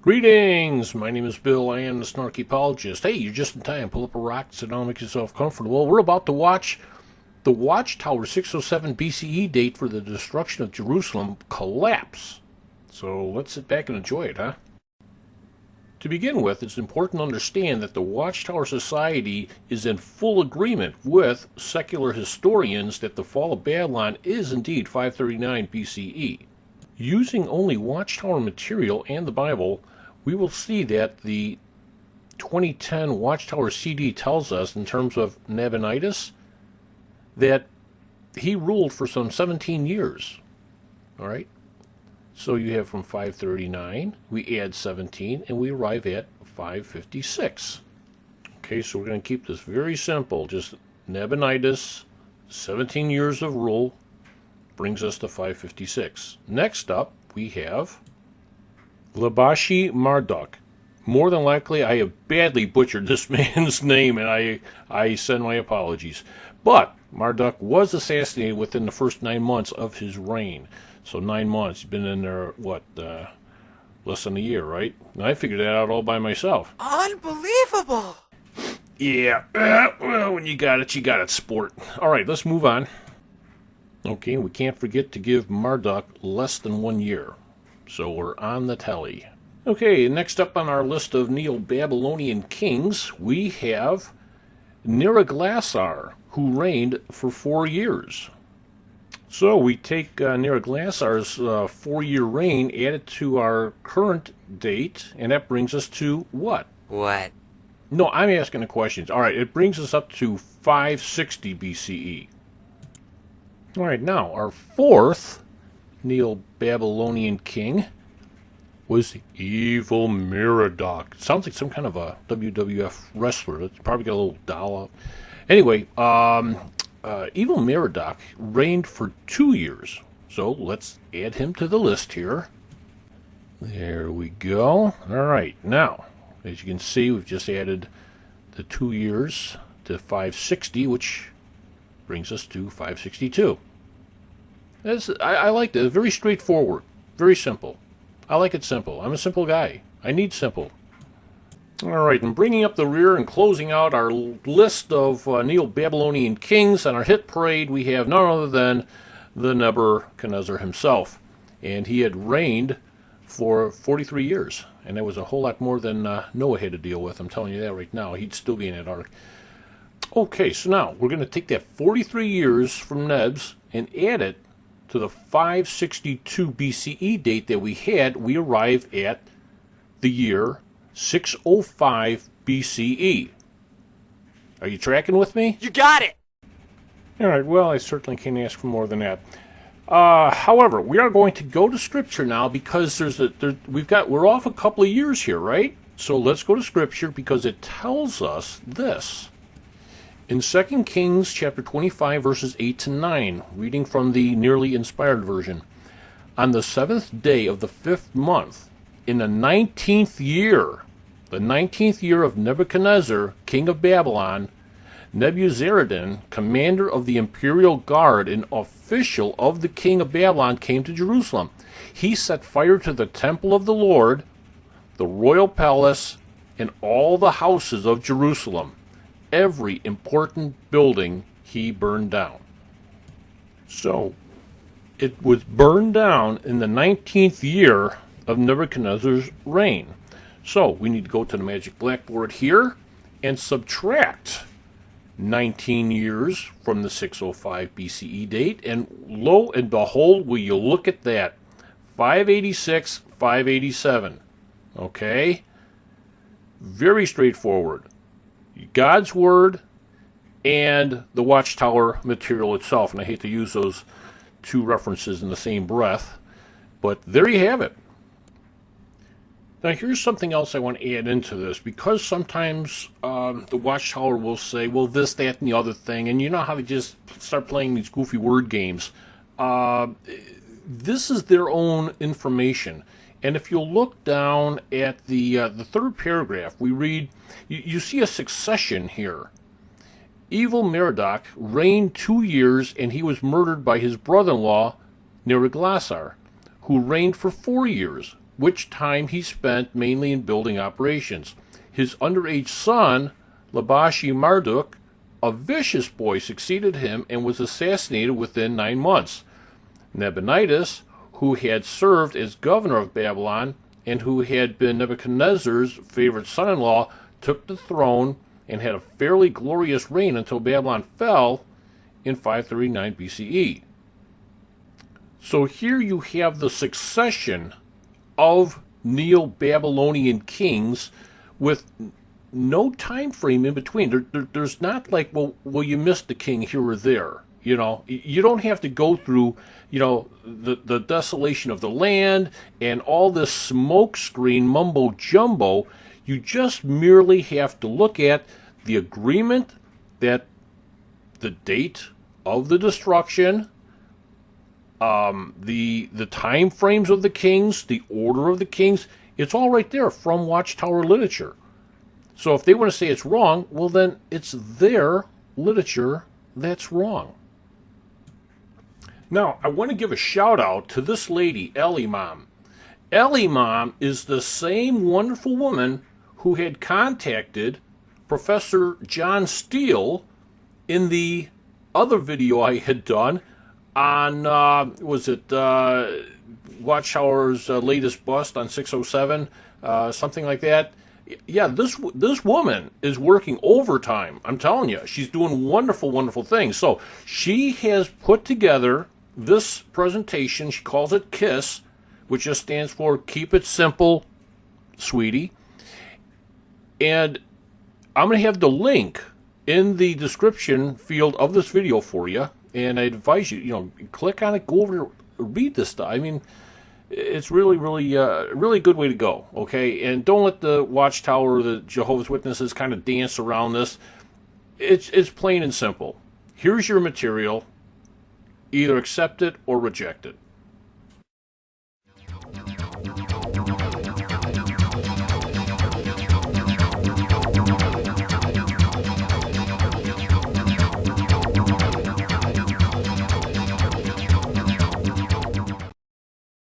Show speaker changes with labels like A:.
A: Greetings! My name is Bill. I am the Snarky Apologist. Hey, you're just in time. Pull up a rock, sit down, make yourself comfortable. We're about to watch the Watchtower 607 BCE date for the destruction of Jerusalem collapse. So let's sit back and enjoy it, huh? To begin with, it's important to understand that the Watchtower Society is in full agreement with secular historians that the fall of Babylon is indeed 539 BCE. Using only Watchtower material and the Bible, we will see that the 2010 Watchtower CD tells us, in terms of Nabonidus, that he ruled for some 17 years. All right? So you have from 539, we add 17, and we arrive at 556. Okay, so we're going to keep this very simple. Just Nabonidus, 17 years of rule, brings us to 556. Next up, we have Labashi Marduk. More than likely, I have badly butchered this man's name, and I send my apologies. But Marduk was assassinated within the first 9 months of his reign. So 9 months. He's been in there, less than a year, right? And I figured that out all by myself.
B: Unbelievable!
A: Yeah, well, when you got it, sport. All right, let's move on. Okay, we can't forget to give Marduk less than 1 year. So we're on the telly. Okay, next up on our list of Neo-Babylonian kings, we have Neriglissar, who reigned for 4 years. So we take Neriglissar's 4-year reign, add it to our current date, and that brings us to what?
B: What?
A: No, I'm asking the questions. All right, it brings us up to 560 BCE. All right, now, our fourth Neo-Babylonian king was Evil Merodach. Sounds like some kind of a WWF wrestler. It's probably got a little doll. Anyway, Evil Merodach reigned for 2 years. So let's add him to the list here. There we go. All right, now, as you can see, we've just added the 2 years to 560, which brings us to 562. I like that. Very straightforward. Very simple. I like it simple. I'm a simple guy. I need simple. All right, and bringing up the rear and closing out our list of Neo-Babylonian kings on our hit parade, we have none other than the Nebuchadnezzar himself. And he had reigned for 43 years. And that was a whole lot more than Noah had to deal with. I'm telling you that right now. He'd still be in that ark. Okay, so now we're going to take that 43 years from Nebs and add it to the 562 BCE date that we had. We arrive at the year 605 BCE. Are you tracking with me?
B: You got it!
A: All right, well, I certainly can't ask for more than that. However, we are going to go to Scripture now because we're off a couple of years here, right? So let's go to Scripture because it tells us this. In 2 Kings chapter 25, verses 8 to 9, reading from the nearly inspired version, on the 7th day of the 5th month, in the 19th year of Nebuchadnezzar, king of Babylon, Nebuzaradan, commander of the imperial guard and official of the king of Babylon, came to Jerusalem. He set fire to the temple of the Lord, the royal palace, and all the houses of Jerusalem. Every important building he burned down. So, it was burned down in the 19th year of Nebuchadnezzar's reign. So, we need to go to the magic blackboard here and subtract 19 years from the 605 BCE date, and lo and behold, will you look at that, 586, 587. Okay? Very straightforward. God's Word and the Watchtower material itself. And I hate to use those two references in the same breath, but there you have it. Now here's something else I want to add into this, because sometimes the Watchtower will say, well, this, that, and the other thing, and you know how they just start playing these goofy word games. This is their own information. And if you look down at the third paragraph, we read, you see a succession here. Evil Merodach reigned 2 years, and he was murdered by his brother-in-law, Neriglissar, who reigned for 4 years. which time he spent mainly in building operations. His underage son, Labashi Marduk, a vicious boy, succeeded him and was assassinated within 9 months. Nabonidus, who had served as governor of Babylon and who had been Nebuchadnezzar's favorite son-in-law, took the throne and had a fairly glorious reign until Babylon fell in 539 BCE. So here you have the succession of Neo-Babylonian kings with no time frame in between. There's not like, well, you missed the king here or there. You know, you don't have to go through, the desolation of the land and all this smoke screen mumbo jumbo. You just merely have to look at the agreement that the date of the destruction, the time frames of the kings, the order of the kings, it's all right there from Watchtower literature. So if they want to say it's wrong, well then it's their literature that's wrong. Now, I want to give a shout out to this lady, Ellie Mom. Ellie Mom is the same wonderful woman who had contacted Professor John Steele in the other video I had done on, Watchtower's latest bust on 607, something like that. Yeah, this woman is working overtime. I'm telling you, she's doing wonderful, wonderful things. So she has put together this presentation. She calls it KISS, which just stands for Keep It Simple, Sweetie. And I'm going to have the link in the description field of this video for you. And I advise you, click on it, go over, read this stuff. I mean, it's really, really, really good way to go, okay? And don't let the Watchtower, the Jehovah's Witnesses kind of dance around this. It's plain and simple. Here's your material. Either accept it or reject it.